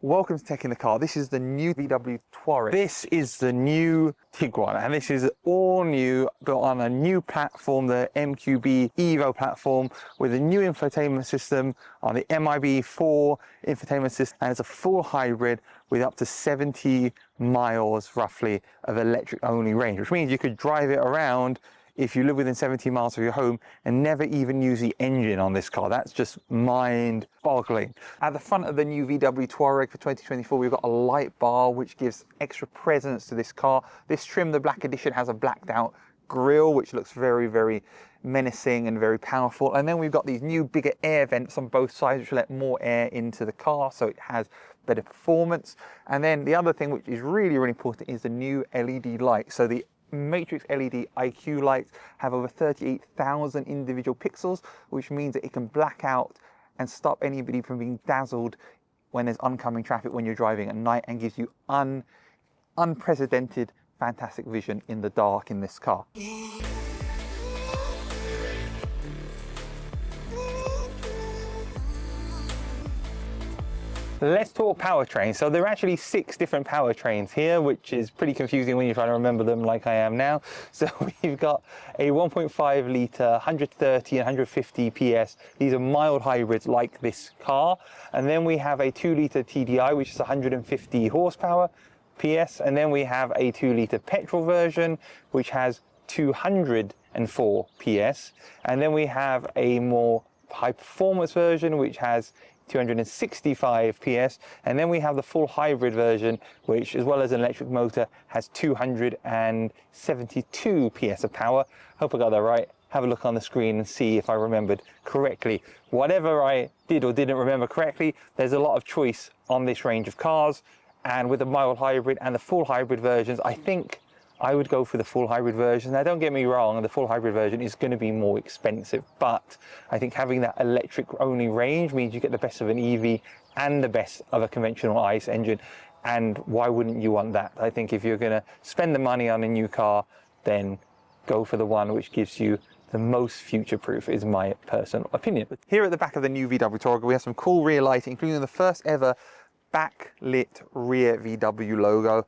Welcome to Tech in the Car. This is the new VW Touareg. This is the new Tiguan, and this is all new, built on a new platform, the MQB Evo platform, with a new infotainment system on the MIB4 infotainment system, and it's a full hybrid with up to 70 miles roughly of electric only range, which means you could drive it around if you live within 70 miles of your home and never even use the engine on this car. That's just mind-boggling. At the front of the new VW Touareg for 2024, we've got a light bar which gives extra presence to this car. This trim, the black edition, has a blacked out grille which looks very, very menacing and very powerful. And then we've got these new bigger air vents on both sides which let more air into the car, so it has better performance. And then the other thing which is really, really important is the new LED light. So the Matrix LED IQ lights have over 38,000 individual pixels, which means that it can black out and stop anybody from being dazzled when there's oncoming traffic when you're driving at night, and gives you unprecedented fantastic vision in the dark in this car. Let's talk powertrain. So there are actually 6 different powertrains here, which is pretty confusing when you're trying to remember them like I am now. So we've got a 1.5 litre, 130 and 150 PS. These are mild hybrids like this car. And then we have a 2 litre TDI, which is 150 horsepower PS. And then we have a 2 litre petrol version, which has 204 PS. And then we have a more high performance version, which has 265 PS, and then we have the full hybrid version, which, as well as an electric motor, has 272 PS of power. Hope I got that right. Have a look on the screen and see if I remembered correctly. Whatever I did or didn't remember correctly, there's a lot of choice on this range of cars, and with the mild hybrid and the full hybrid versions, I think I would go for the full hybrid version. Now, don't get me wrong, the full hybrid version is going to be more expensive, but I think having that electric only range means you get the best of an EV and the best of a conventional ICE engine. And why wouldn't you want that? I think if you're going to spend the money on a new car, then go for the one which gives you the most future-proof, is my personal opinion. Here at the back of the new VW Touareg, we have some cool rear lighting, including the first ever backlit rear VW logo.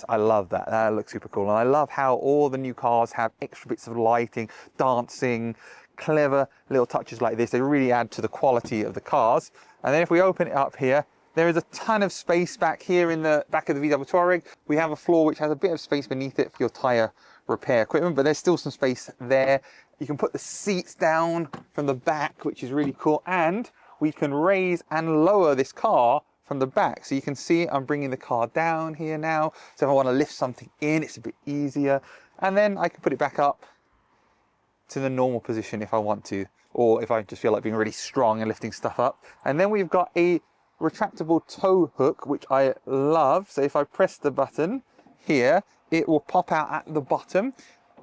I love that. That looks super cool. And I love how all the new cars have extra bits of lighting, dancing, clever little touches like this. They really add to the quality of the cars. And then if we open it up here, there is a ton of space back here in the back of the VW Touareg. We have a floor which has a bit of space beneath it for your tire repair equipment, but there's still some space there. You can put the seats down from the back, which is really cool. And we can raise and lower this car from the back. So you can see I'm bringing the car down here now. So if I want to lift something in, it's a bit easier. And then I can put it back up to the normal position if I want to, or if I just feel like being really strong and lifting stuff up. And then we've got a retractable tow hook, which I love. So if I press the button here, it will pop out at the bottom.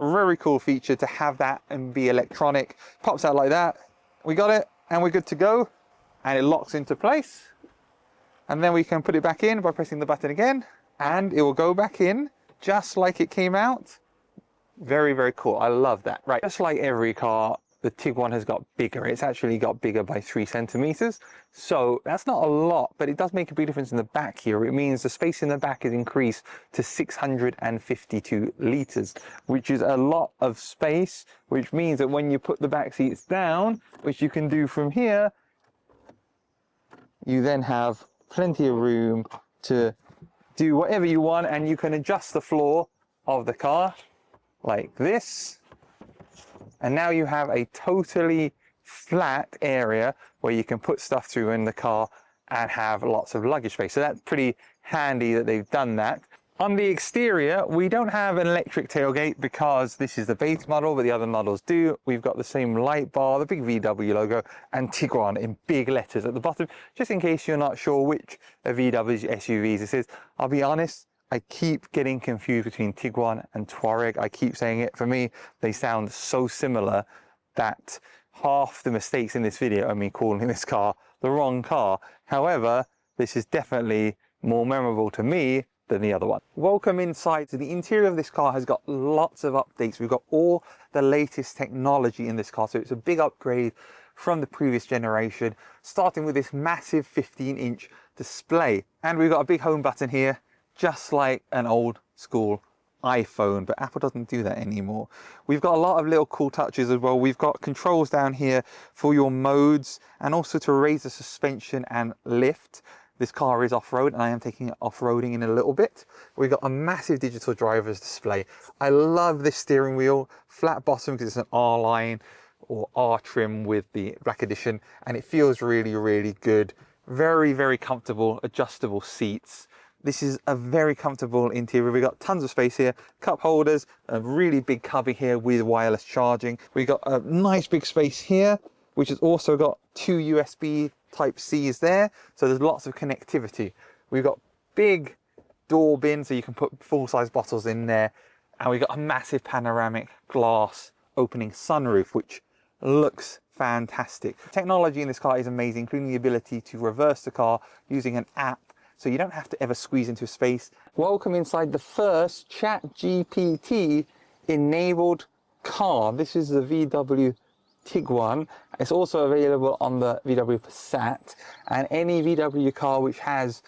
Very cool feature to have that and be electronic. Pops out like that. We got it and we're good to go. And it locks into place. And then we can put it back in by pressing the button again, and it will go back in just like it came out. Very, very cool. I love that. Right, just like every car, the Tiguan has got bigger. It's actually got bigger by 3 centimeters. So that's not a lot, but it does make a big difference in the back here. It means the space in the back is increased to 652 liters, which is a lot of space, which means that when you put the back seats down, which you can do from here, you then have plenty of room to do whatever you want, and you can adjust the floor of the car like this. And now you have a totally flat area where you can put stuff through in the car and have lots of luggage space. So that's pretty handy that they've done that. On the exterior, we don't have an electric tailgate because this is the base model, but the other models do. We've got the same light bar, the big VW logo, and Tiguan in big letters at the bottom, just in case you're not sure which of VW's SUVs this is. I'll be honest, I keep getting confused between Tiguan and Touareg. I keep saying it. For me, they sound so similar that half the mistakes in this video are me calling this car the wrong car. However, this is definitely more memorable to me than the other one. Welcome inside. So the interior of this car has got lots of updates. We've got all the latest technology in this car, so it's a big upgrade from the previous generation, starting with this massive 15-inch display. And we've got a big home button here, just like an old school iPhone, but Apple doesn't do that anymore. We've got a lot of little cool touches as well. We've got controls down here for your modes and also to raise the suspension and lift. This car is off-road and I am taking it off-roading in a little bit. We've got a massive digital driver's display. I love this steering wheel, flat bottom because it's an R line or R trim with the Black Edition, and it feels really, really good. Very, very comfortable, adjustable seats. This is a very comfortable interior. We've got tons of space here, cup holders, a really big cubby here with wireless charging. We've got a nice big space here, which has also got 2 USB Type-Cs there. So there's lots of connectivity. We've got big door bins, so you can put full-size bottles in there. And we've got a massive panoramic glass opening sunroof, which looks fantastic. Technology in this car is amazing, including the ability to reverse the car using an app, so you don't have to ever squeeze into space. Welcome inside the first ChatGPT enabled car. This is the VW Tiguan. It's also available on the VW Passat and any VW car which has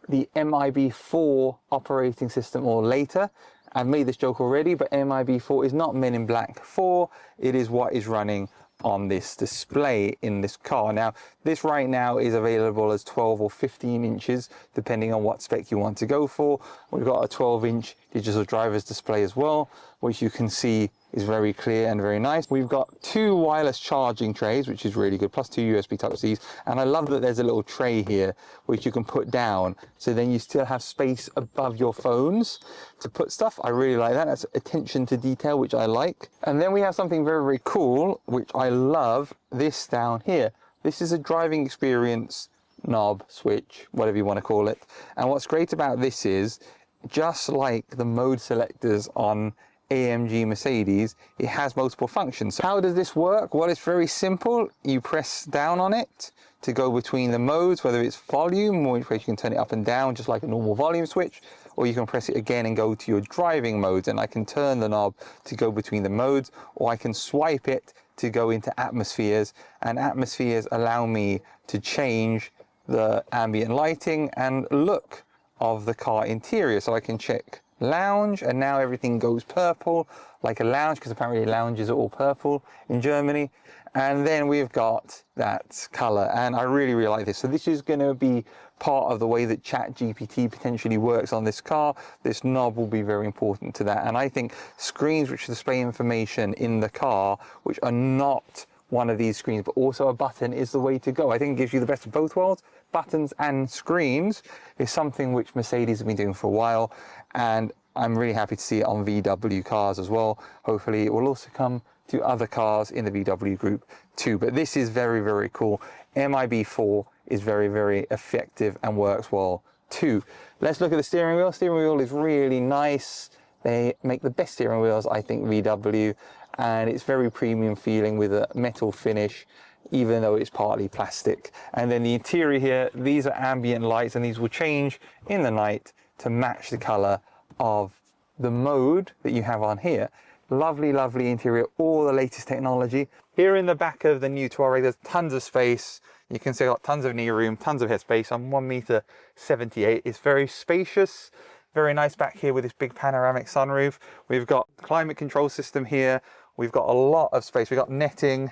the MIB4 operating system or later. I've made this joke already, but MIB4 is not Men in Black 4. It is what is running on this display in this car. Now, this right now is available as 12 or 15 inches, depending on what spec you want to go for. We've got a 12-inch digital driver's display as well, which you can see is very clear and very nice. We've got 2 wireless charging trays, which is really good, plus 2 USB Type-Cs. And I love that there's a little tray here, which you can put down. So then you still have space above your phones to put stuff. I really like that. That's attention to detail, which I like. And then we have something very, very cool, which I love, this down here. This is a driving experience knob, switch, whatever you want to call it. And what's great about this is, just like the mode selectors on AMG Mercedes, it has multiple functions. How does this work? Well, it's very simple. You press down on it to go between the modes, whether it's volume, or in which case you can turn it up and down just like a normal volume switch, or you can press it again and go to your driving modes, and I can turn the knob to go between the modes, or I can swipe it to go into atmospheres, and atmospheres allow me to change the ambient lighting and look of the car interior. So I can check lounge, and now everything goes purple like a lounge, because apparently lounges are all purple in Germany. And then we've got that color, and I really, really like this. So this is going to be part of the way that ChatGPT potentially works on this car. This knob will be very important to that. And I think screens which display information in the car, which are not one of these screens, but also a button, is the way to go. I think it gives you the best of both worlds. Buttons and screens is something which Mercedes have been doing for a while, and I'm really happy to see it on VW cars as well. Hopefully it will also come to other cars in the VW group too. But this is very, very cool. MIB4 is very, very effective and works well too. Let's look at the steering wheel. Steering wheel is really nice. They make the best steering wheels, I think, VW, and it's very premium feeling with a metal finish, even though it's partly plastic. And then the interior here, these are ambient lights, and these will change in the night to match the color of the mode that you have on here. Lovely, lovely interior, all the latest technology. Here in the back of the new Touareg, there's tons of space. You can see I've got tons of knee room, tons of headspace. I'm 1.78 m. It's very spacious, very nice back here with this big panoramic sunroof. We've got climate control system here. We've got a lot of space. We've got netting,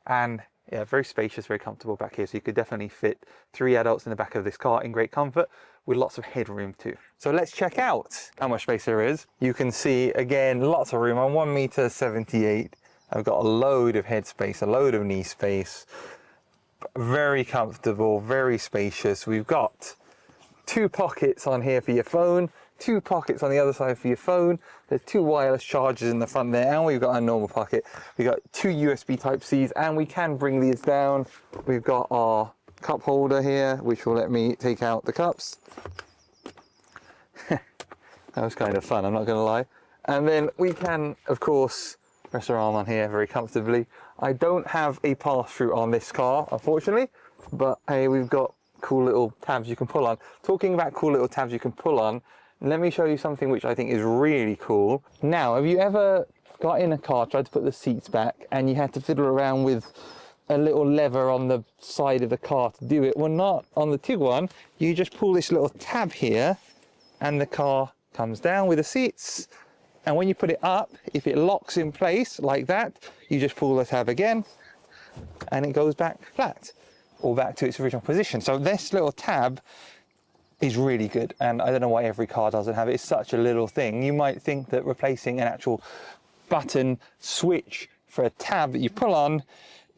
and yeah, very spacious, very comfortable back here. So you could definitely fit 3 adults in the back of this car in great comfort, with lots of headroom too. So let's check out how much space there is. You can see, again, lots of room. I'm 1.78 m. I've got a load of headspace, a load of knee space. Very comfortable, very spacious. We've got 2 pockets on here for your phone, 2 pockets on the other side for your phone. There's 2 wireless chargers in the front there, and we've got a normal pocket. We've got 2 USB Type-Cs, and we can bring these down. We've got our cup holder here, which will let me take out the cups. That was kind of fun, I'm not going to lie. And then we can, of course, rest our arm on here very comfortably. I don't have a pass-through on this car, unfortunately, but hey, we've got cool little tabs you can pull on. Talking about cool little tabs you can pull on, let me show you something which I think is really cool. Now, have you ever got in a car, tried to put the seats back, and you had to fiddle around with a little lever on the side of the car to do it. Well, not on the Tiguan. You just pull this little tab here and the car comes down with the seats. And when you put it up, if it locks in place like that, you just pull the tab again and it goes back flat or back to its original position. So this little tab is really good, and I don't know why every car doesn't have it. It's such a little thing. You might think that replacing an actual button switch for a tab that you pull on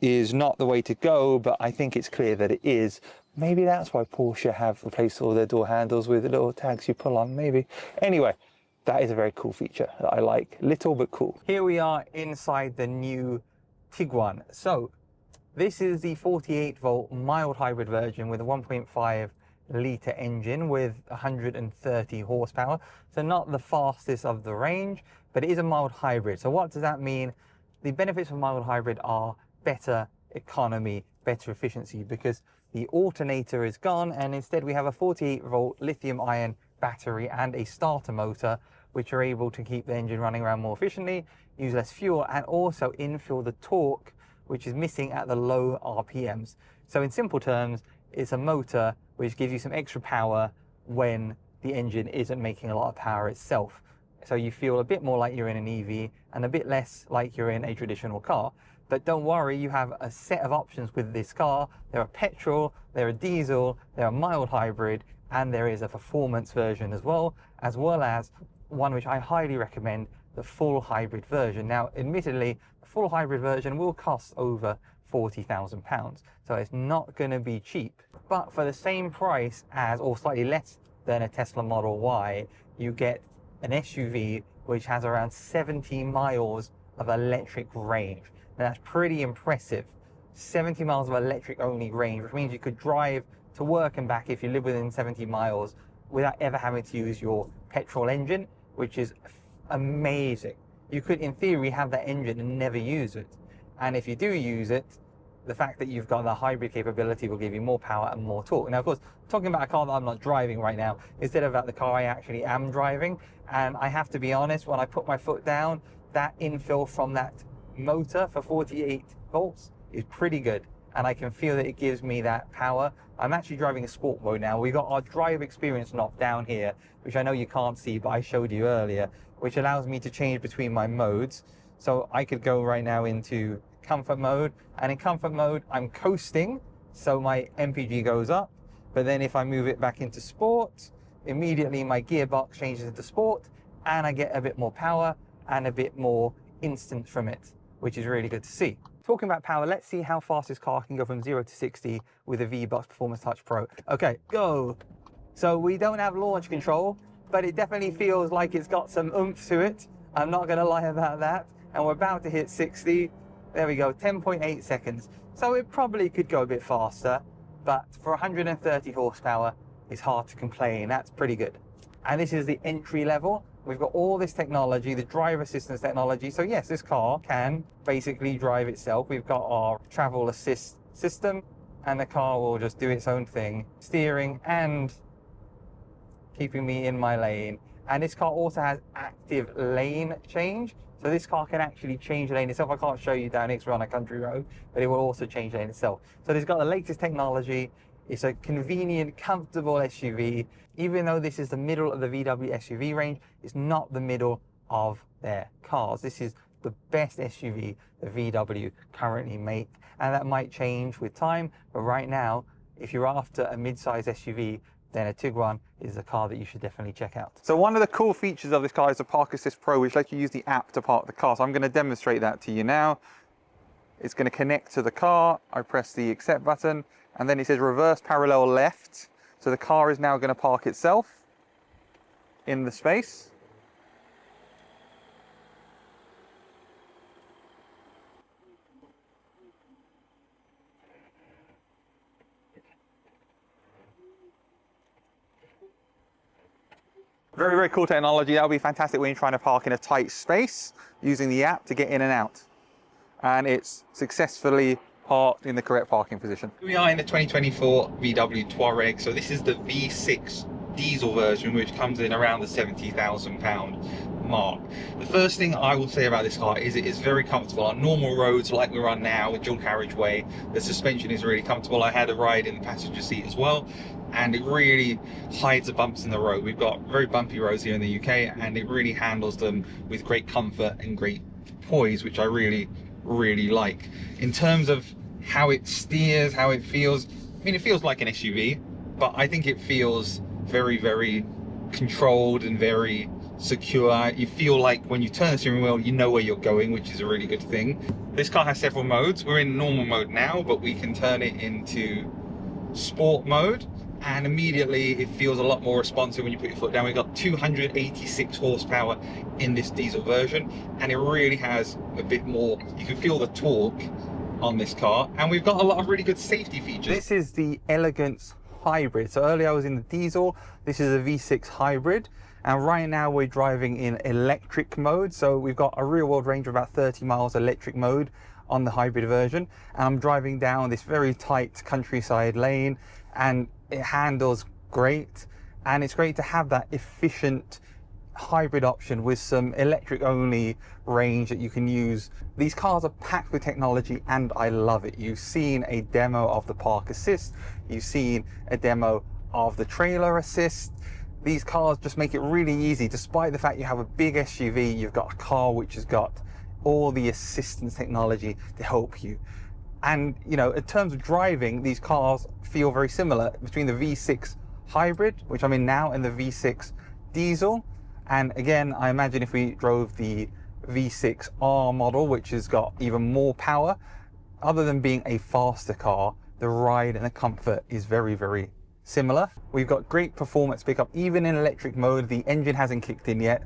is not the way to go, but I think it's clear that it is. Maybe that's why Porsche have replaced all their door handles with the little tags you pull on, maybe. Anyway, that is a very cool feature that I like. Little but cool. Here we are inside the new Tiguan. So this is the 48-volt mild hybrid version with a 1.5 litre engine with 130 horsepower. So not the fastest of the range, but it is a mild hybrid. So what does that mean? The benefits of mild hybrid are better economy, better efficiency, because the alternator is gone, and instead we have a 48-volt lithium-ion battery and a starter motor, which are able to keep the engine running around more efficiently, use less fuel, and also infill the torque, which is missing at the low RPMs. So in simple terms, it's a motor which gives you some extra power when the engine isn't making a lot of power itself. So you feel a bit more like you're in an EV and a bit less like you're in a traditional car. But don't worry, you have a set of options with this car. There are petrol, there are diesel, there are mild hybrid, and there is a performance version as well as one which I highly recommend, the full hybrid version. Now, admittedly, the full hybrid version will cost over £40,000, so it's not going to be cheap. But for the same price as, or slightly less than, a Tesla Model Y, you get an SUV which has around 70 miles of electric range. Now, that's pretty impressive. 70 miles of electric only range, which means you could drive to work and back if you live within 70 miles without ever having to use your petrol engine, which is amazing. You could, in theory, have that engine and never use it. And if you do use it, the fact that you've got the hybrid capability will give you more power and more torque. Now, of course, talking about a car that I'm not driving right now, instead of about the car I actually am driving, and I have to be honest, when I put my foot down, that infill from that motor for 48 volts is pretty good, and I can feel that it gives me that power. I'm actually driving a sport mode now. We've got our drive experience knob down here, which I know you can't see, but I showed you earlier, which allows me to change between my modes. So I could go right now into comfort mode, and in comfort mode I'm coasting, so my MPG goes up. But then if I move it back into sport, immediately my gearbox changes into sport, and I get a bit more power and a bit more instant from it, which is really good to see. Talking about power, let's see how fast this car can go from 0 to 60 with a V-Bucks Performance Touch Pro. Okay, go. So we don't have launch control, but it definitely feels like it's got some oomph to it. I'm not going to lie about that. And we're about to hit 60. There we go, 10.8 seconds. So it probably could go a bit faster, but for 130 horsepower, it's hard to complain. That's pretty good. And this is the entry level. We've got all this technology, the driver assistance technology. So yes, this car can basically drive itself. We've got our travel assist system, and the car will just do its own thing, steering and keeping me in my lane. And this car also has active lane change. So this car can actually change the lane itself. I can't show you down here because we're on a country road, but it will also change the lane itself. So it's got the latest technology. It's a convenient, comfortable SUV. Even though this is the middle of the VW SUV range, it's not the middle of their cars. This is the best SUV that VW currently make, and that might change with time. But right now, if you're after a mid-size SUV, then a Tiguan is a car that you should definitely check out. So one of the cool features of this car is the Park Assist Pro, which lets you use the app to park the car. So I'm going to demonstrate that to you now. It's going to connect to the car. I press the accept button, and then it says reverse parallel left. So the car is now going to park itself in the space. Very, very cool technology. That'll be fantastic when you're trying to park in a tight space using the app to get in and out. And it's successfully parked in the correct parking position. We are in the 2024 VW Touareg. So this is the V6 diesel version, which comes in around the £70,000 mark. The first thing I will say about this car is it is very comfortable on normal roads like we're on now with dual carriageway. The suspension is really comfortable. I had a ride in the passenger seat as well, and it really hides the bumps in the road. We've got very bumpy roads here in the UK, and it really handles them with great comfort and great poise, which I really like. In terms of how it steers, how it feels, I mean, it feels like an SUV, but I think it feels very controlled and very secure. You feel like when you turn the steering wheel, you know where you're going, which is a really good thing. This car has several modes. We're in normal mode now, but we can turn it into sport mode, and immediately it feels a lot more responsive when you put your foot down. We've got 286 horsepower in this diesel version, and it really has a bit more. You can feel the torque on this car, and we've got a lot of really good safety features. This is the Elegance Hybrid. So earlier I was in the diesel, this is a V6 hybrid, and right now we're driving in electric mode. So we've got a real world range of about 30 miles electric mode on the hybrid version, and I'm driving down this very tight countryside lane, and it handles great, and it's great to have that efficient hybrid option with some electric only range that you can use. These cars are packed with technology, and I love it. You've seen a demo of the park assist, you've seen a demo of the trailer assist. These cars just make it really easy. Despite the fact you have a big SUV, you've got a car which has got all the assistance technology to help you. And you know, in terms of driving, these cars feel very similar between the V6 hybrid, which I'm in now, and the V6 diesel. And again, I imagine if we drove the V6R model, which has got even more power, other than being a faster car, the ride and the comfort is very similar. We've got great performance pickup, even in electric mode. The engine hasn't kicked in yet.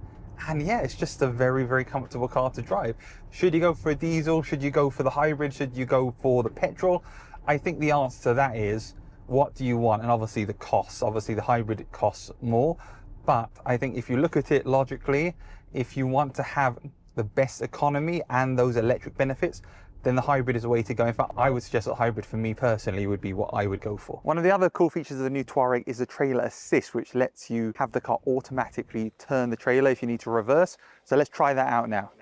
And yeah, it's just a very comfortable car to drive. Should you go for a diesel? Should you go for the hybrid? Should you go for the petrol? I think the answer to that is, what do you want? And obviously the costs. Obviously the hybrid costs more. But I think if you look at it logically, if you want to have the best economy and those electric benefits, then the hybrid is a way to go. In fact, I would suggest that hybrid for me personally would be what I would go for. One of the other cool features of the new Touareg is the trailer assist, which lets you have the car automatically turn the trailer if you need to reverse. So let's try that out now.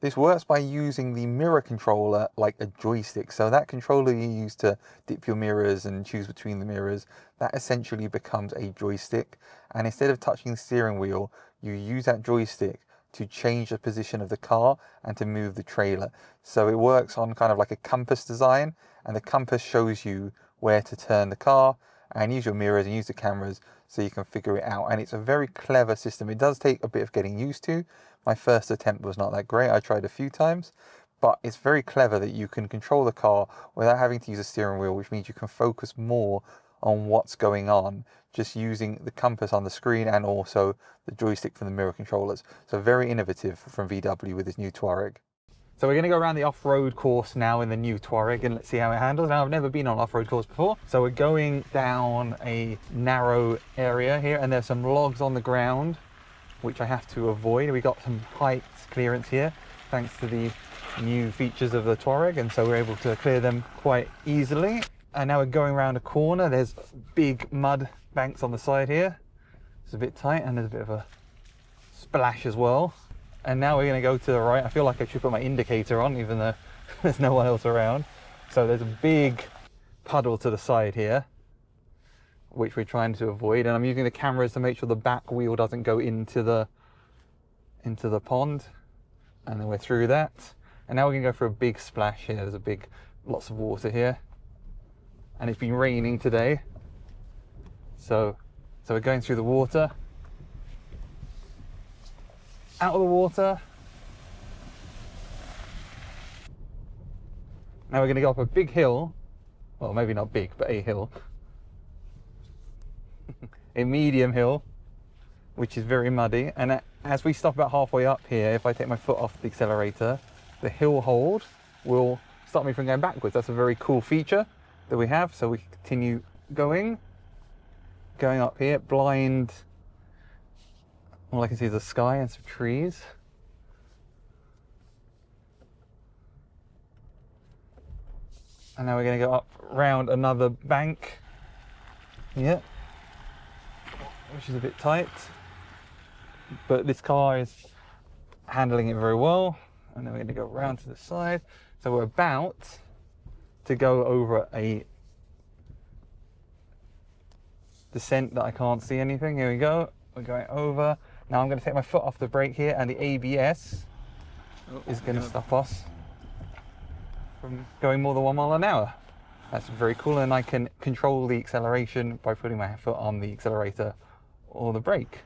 This works by using the mirror controller like a joystick. So that controller you use to dip your mirrors and choose between the mirrors, that essentially becomes a joystick. And instead of touching the steering wheel, you use that joystick to change the position of the car and to move the trailer. So it works on kind of like a compass design, and the compass shows you where to turn the car, and use your mirrors and use the cameras so you can figure it out. And it's a very clever system. It does take a bit of getting used to. My first attempt was not that great. I tried a few times, but it's very clever that you can control the car without having to use a steering wheel, which means you can focus more on what's going on just using the compass on the screen and also the joystick from the mirror controllers. So very innovative from VW with this new Touareg. So we're going to go around the off-road course now in the new Touareg, and let's see how it handles. Now, I've never been on an off-road course before, so we're going down a narrow area here, and there's some logs on the ground which I have to avoid. We got some height clearance here thanks to the new features of the Touareg, and so we're able to clear them quite easily. And now we're going around a corner. There's big mud banks on the side here. It's a bit tight, and there's a bit of a splash as well. And now we're going to go to the right. I feel like I should put my indicator on, even though there's no one else around. So there's a big puddle to the side here, which we're trying to avoid. And I'm using the cameras to make sure the back wheel doesn't go into the pond. And then we're through that. And now we're going to go for a big splash here. There's lots of water here. And it's been raining today. So we're going through the water. Out of the water. Now we're going to go up a big hill. Well, maybe not big, but a hill. A medium hill, which is very muddy. And as we stop about halfway up here, if I take my foot off the accelerator, the hill hold will stop me from going backwards. That's a very cool feature that we have. So we continue going up here, blind. All I can see is the sky and some trees. And now we're going to go up round another bank. Yeah. Which is a bit tight. But this car is handling it very well. And then we're going to go around to the side. So we're about to go over a descent that I can't see anything. Here we go. We're going over. Now I'm going to take my foot off the brake here, and the ABS is going to stop us from going more than 1 mile an hour. That's very cool, and I can control the acceleration by putting my foot on the accelerator or the brake.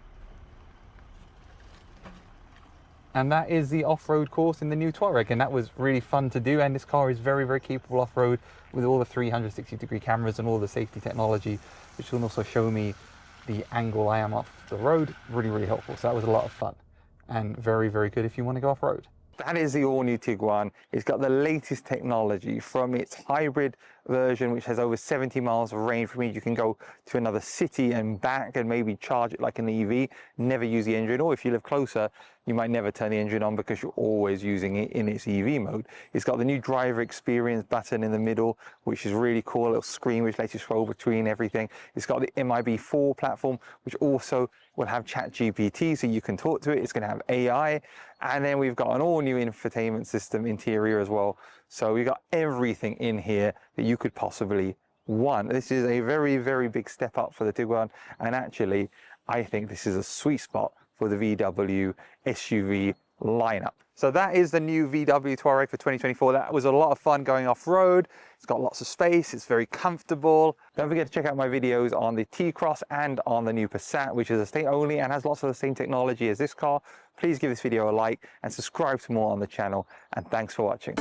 And that is the off-road course in the new Touareg, and that was really fun to do. And this car is very, very capable off-road with all the 360-degree cameras and all the safety technology, which will also show me the angle I am off the road. Really, really helpful. So that was a lot of fun and very, very good if you want to go off-road. That is the all-new Tiguan. It's got the latest technology from its hybrid version, which has over 70 miles of range. For me, you can go to another city and back and maybe charge it like an EV, never use the engine, or if you live closer, you might never turn the engine on because you're always using it in its EV mode. It's got the new driver experience button in the middle, which is really cool. A little screen which lets you scroll between everything. It's got the MIB4 platform, which also will have ChatGPT, so you can talk to it. It's going to have AI. And then we've got an all new infotainment system interior as well. So we've got everything in here that you could possibly want. This is a very, very big step up for the Tiguan. And actually, I think this is a sweet spot for the VW SUV lineup. So that is the new VW Touareg for 2024. That was a lot of fun going off-road. It's got lots of space. It's very comfortable. Don't forget to check out my videos on the T-Cross and on the new Passat, which is estate only and has lots of the same technology as this car. Please give this video a like and subscribe to more on the channel. And thanks for watching.